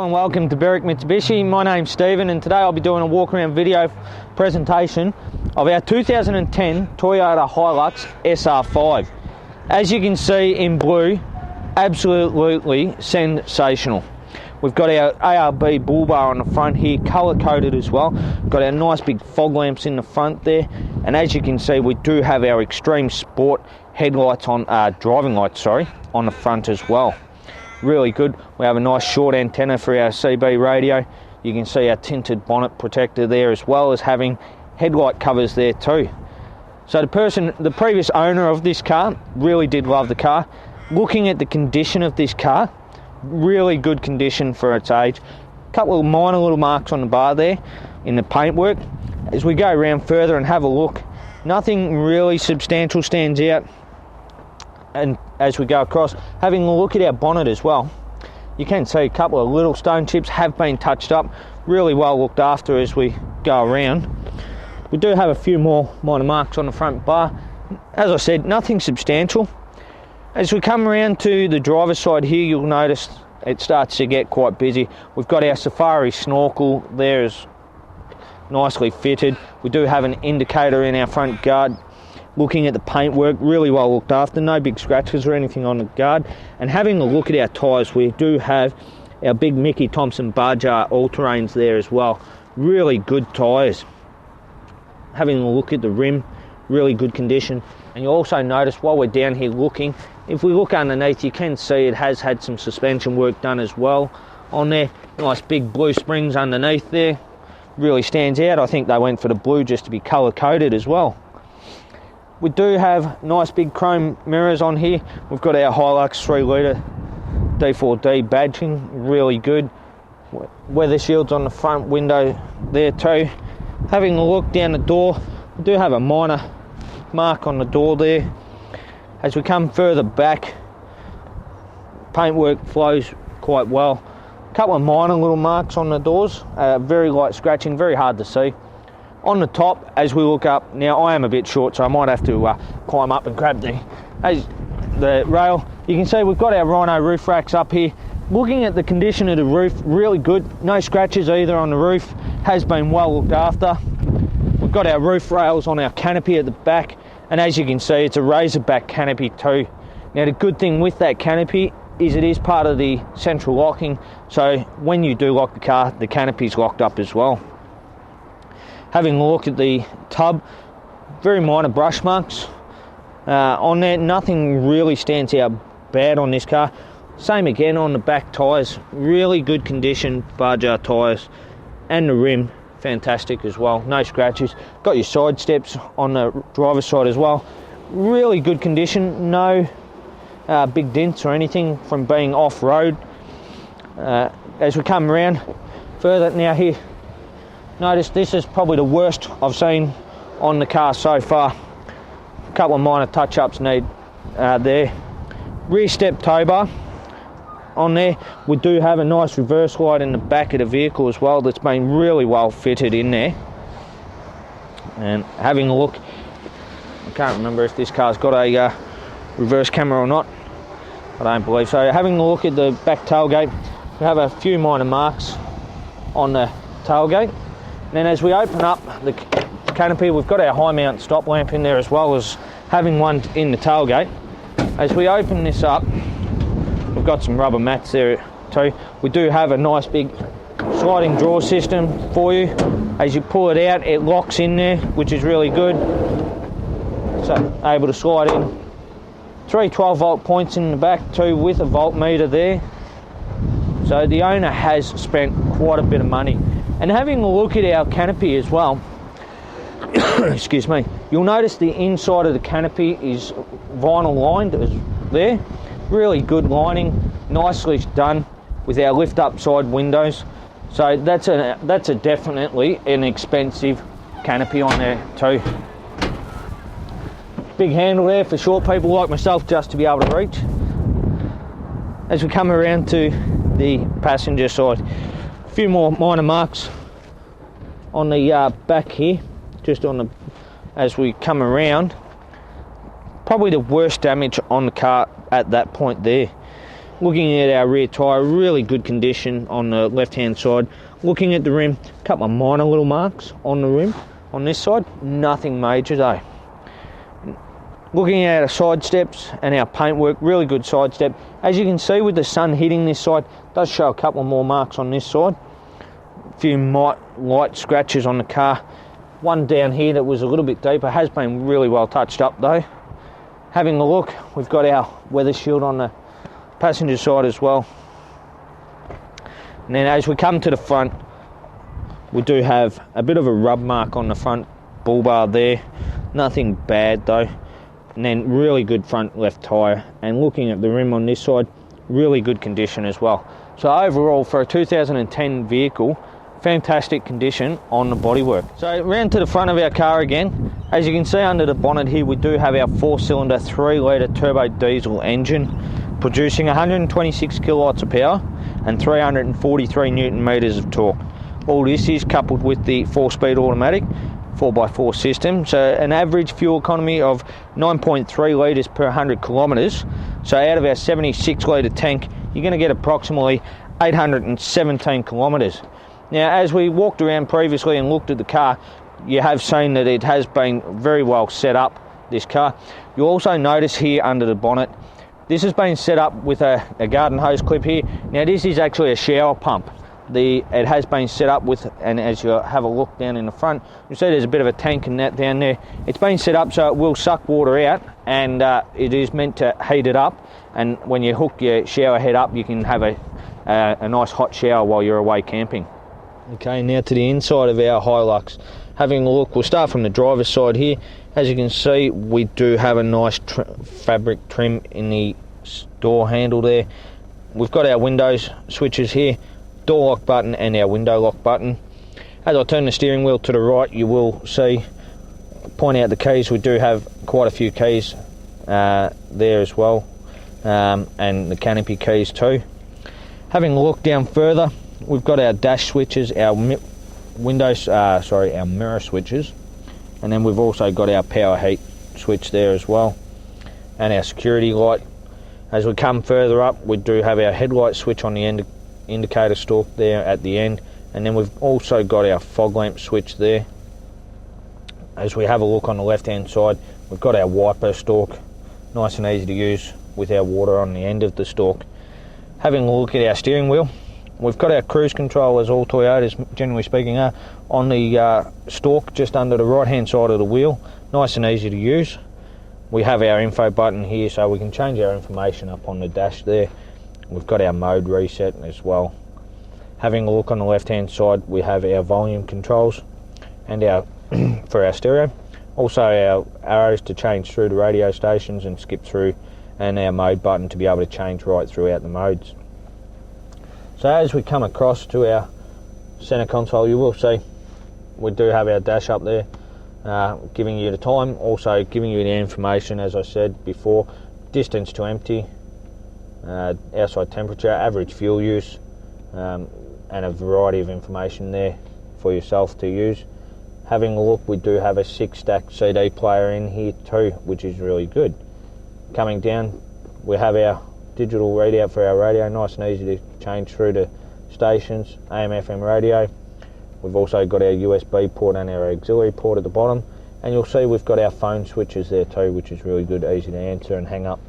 and welcome to Berwick Mitsubishi. My name's Stephen and today I'll be doing a walk around video presentation of our 2010 Toyota Hilux SR5. As you can see in blue, absolutely sensational. We've got our ARB bull bar on the front here, colour coded as well. Got our nice big fog lamps in the front there, and as you can see we do have our extreme sport headlights on, driving lights on the front as well. Really good. We have a nice short antenna for our CB radio. You can see our tinted bonnet protector there, as well as having headlight covers there too. So the previous owner of this car really did love the car. Looking at the condition of this car, really good condition for its age. A couple of minor little marks on the bar there in the paintwork. As we go around further and have a look, nothing really substantial stands out. And as we go across, having a look at our bonnet as well, you can see a couple of little stone chips have been touched up, really well looked after as we go around. We do have a few more minor marks on the front bar. As I said, nothing substantial. As we come around to the driver's side here, you'll notice it starts to get quite busy. We've got our Safari Snorkel there, is nicely fitted. We do have an indicator in our front guard. Looking at the paintwork, really well looked after, no big scratches or anything on the guard. And having a look at our tyres, we do have our big Mickey Thompson Barjar all-terrains there as well. Really good tyres. Having a look at the rim, really good condition. And you'll also notice while we're down here looking, if we look underneath, you can see it has had some suspension work done as well on there. Nice big blue springs underneath there. Really stands out. I think they went for the blue just to be colour coded as well. We do have nice big chrome mirrors on here. We've got our Hilux 3 litre D4D badging, really good. Weather shields on the front window there too. Having a look down the door, we do have a minor mark on the door there. As we come further back, paintwork flows quite well. A couple of minor little marks on the doors, very light scratching, very hard to see. On the top, as we look up, now I am a bit short, so I might have to climb up and grab the rail. You can see we've got our Rhino roof racks up here. Looking at the condition of the roof, really good. No scratches either on the roof, has been well looked after. We've got our roof rails on our canopy at the back, and as you can see, it's a razorback canopy too. Now the good thing with that canopy is it is part of the central locking, so when you do lock the car, the canopy's locked up as well. Having a look at the tub, very minor brush marks on there. Nothing really stands out bad on this car. Same again on the back tyres, really good condition, Barjar tyres, and the rim, fantastic as well. No scratches. Got your side steps on the driver's side as well. Really good condition, no big dents or anything from being off-road. As we come around further now here, notice this is probably the worst I've seen on the car so far. A couple of minor touch-ups need there. Rear step tow bar on there. We do have a nice reverse light in the back of the vehicle as well that's been really well fitted in there. And having a look, I can't remember if this car's got a reverse camera or not. I don't believe so. Having a look at the back tailgate, we have a few minor marks on the tailgate. Then as we open up the canopy, we've got our high mount stop lamp in there as well as having one in the tailgate. As we open this up, we've got some rubber mats there too. We do have a nice big sliding drawer system for you. As you pull it out, it locks in there, which is really good. So able to slide in. 3 12-volt points in the back too with a voltmeter there. So the owner has spent quite a bit of money. And having a look at our canopy as well, excuse me, you'll notice the inside of the canopy is vinyl lined there. Really good lining, nicely done with our lift up side windows. So that's a definitely an expensive canopy on there too. Big handle there for short people like myself just to be able to reach. As we come around to the passenger side, a few more minor marks on the back here, just on the as we come around. Probably the worst damage on the car at that point there. Looking at our rear tyre, really good condition on the left hand side. Looking at the rim, a couple of minor little marks on the rim on this side, nothing major though. Looking at our side steps and our paintwork, really good side step. As you can see with the sun hitting this side, it does show a couple more marks on this side. A few light scratches on the car. One down here that was a little bit deeper, has been really well touched up though. Having a look, we've got our weather shield on the passenger side as well. And then as we come to the front, we do have a bit of a rub mark on the front bull bar there. Nothing bad though. And then really good front left tyre. And looking at the rim on this side, really good condition as well. So overall, for a 2010 vehicle, fantastic condition on the bodywork. So round to the front of our car again. As you can see under the bonnet here, we do have our 4-cylinder 3-litre turbo diesel engine, producing 126 kilowatts of power and 343 newton meters of torque. All this is coupled with the 4-speed automatic 4x4 system, so an average fuel economy of 9.3 litres per 100 kilometres. So out of our 76 litre tank, you're going to get approximately 817 kilometres. Now, as we walked around previously and looked at the car, you have seen that it has been very well set up, this car. You'll also notice here under the bonnet, this has been set up with a garden hose clip here. Now, this is actually a shower pump. It has been set up with, and as you have a look down in the front, you see there's a bit of a tank and that down there. It's been set up so it will suck water out, and it is meant to heat it up. And when you hook your shower head up, you can have a nice hot shower while you're away camping. Okay, now to the inside of our Hilux. Having a look, we'll start from the driver's side here. As you can see, we do have a nice fabric trim in the door handle there. We've got our windows switches here, door lock button and our window lock button. As I turn the steering wheel to the right, you will see, point out the keys, we do have quite a few keys there as well, and the canopy keys too. Having a look down further, we've got our dash switches, our our mirror switches, and then we've also got our power heat switch there as well, and our security light. As we come further up, we do have our headlight switch on the indicator stalk there at the end, and then we've also got our fog lamp switch there. As we have a look on the left hand side, we've got our wiper stalk, nice and easy to use with our water on the end of the stalk. Having a look at our steering wheel, we've got our cruise control, as all Toyotas generally speaking are, on the stalk just under the right hand side of the wheel, nice and easy to use. We have our info button here so we can change our information up on the dash there. We've got our mode reset as well. Having a look on the left hand side, we have our volume controls and our for our stereo. Also our arrows to change through the radio stations and skip through, and our mode button to be able to change right throughout the modes. So as we come across to our center console, you will see we do have our dash up there, giving you the time, also giving you the information, as I said before, distance to empty, outside temperature, average fuel use, and a variety of information there for yourself to use. Having a look, we do have a 6-stack CD player in here too, which is really good. Coming down, we have our digital readout for our radio, nice and easy to change through the stations, AM, FM radio. We've also got our USB port and our auxiliary port at the bottom, and you'll see we've got our phone switches there too, which is really good, easy to answer and hang up.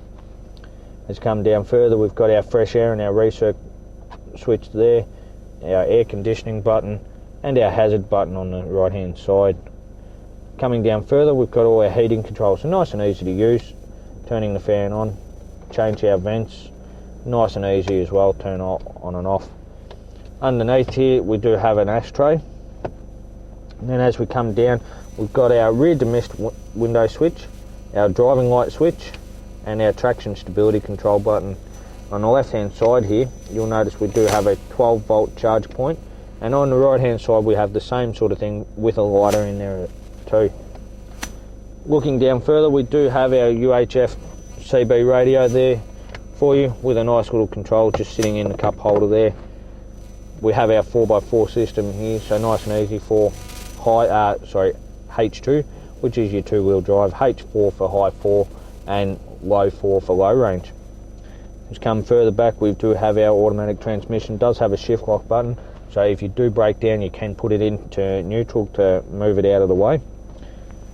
As come down further, we've got our fresh air and our recirc switch there, our air conditioning button, and our hazard button on the right hand side. Coming down further, we've got all our heating controls, so nice and easy to use. Turning the fan on, change our vents, nice and easy as well, turn on and off. Underneath here we do have an ashtray, and then as we come down, we've got our rear mist window switch, our driving light switch, and our traction stability control button. On the left hand side here, you'll notice we do have a 12 volt charge point, and on the right hand side we have the same sort of thing with a lighter in there too. Looking down further, we do have our UHF CB radio there for you, with a nice little control just sitting in the cup holder there. We have our 4x4 system here, so nice and easy for H2, which is your 2-wheel drive, H4 for high 4, and low 4 for low range. As we come further back, we do have our automatic transmission. It does have a shift lock button, so if you do break down, you can put it into neutral to move it out of the way.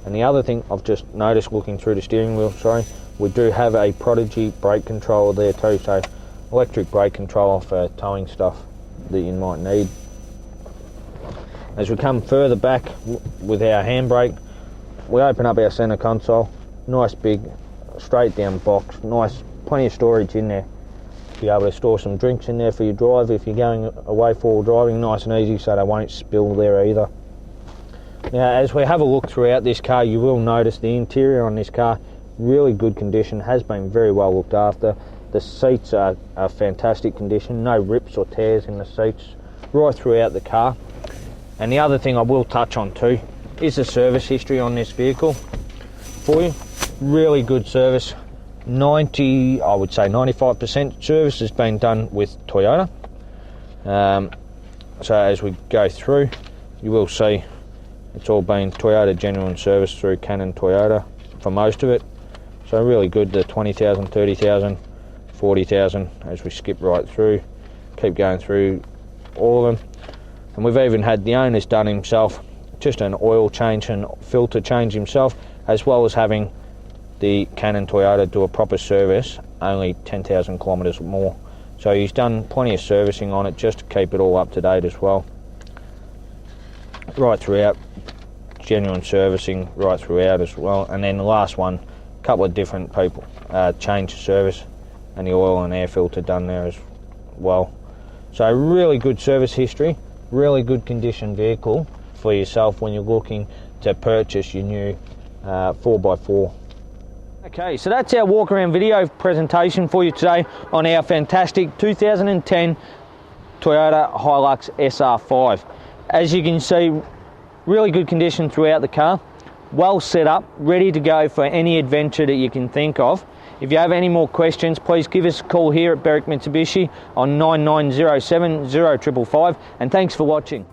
And the other thing I've just noticed looking through the steering wheel, we do have a Prodigy brake controller there too, so electric brake control for towing stuff that you might need. As we come further back with our handbrake, we open up our centre console. Nice big straight down box, nice, plenty of storage in there. Be able to store some drinks in there for your drive if you're going away for driving, nice and easy, so they won't spill there either. Now, as we have a look throughout this car, you will notice the interior on this car, really good condition, has been very well looked after. The seats are fantastic condition, no rips or tears in the seats right throughout the car. And the other thing I will touch on too is the service history on this vehicle for you. Really good service. I would say 95% service has been done with Toyota. So as we go through, you will see it's all been Toyota genuine service through Canon Toyota for most of it. So really good, the 20,000, 30,000, 40,000 as we skip right through, keep going through all of them. And we've even had the owner's done himself just an oil change and filter change himself, as well as having the Canon Toyota do a proper service, only 10,000 kilometres more. So he's done plenty of servicing on it just to keep it all up to date as well. Right throughout, genuine servicing right throughout as well. And then the last one, a couple of different people changed service, and the oil and air filter done there as well. So really good service history, really good condition vehicle for yourself when you're looking to purchase your new 4x4. Okay, so that's our walk around video presentation for you today on our fantastic 2010 Toyota Hilux SR5. As you can see, really good condition throughout the car, well set up, ready to go for any adventure that you can think of. If you have any more questions, please give us a call here at Berwick Mitsubishi on 9907 0555, and thanks for watching.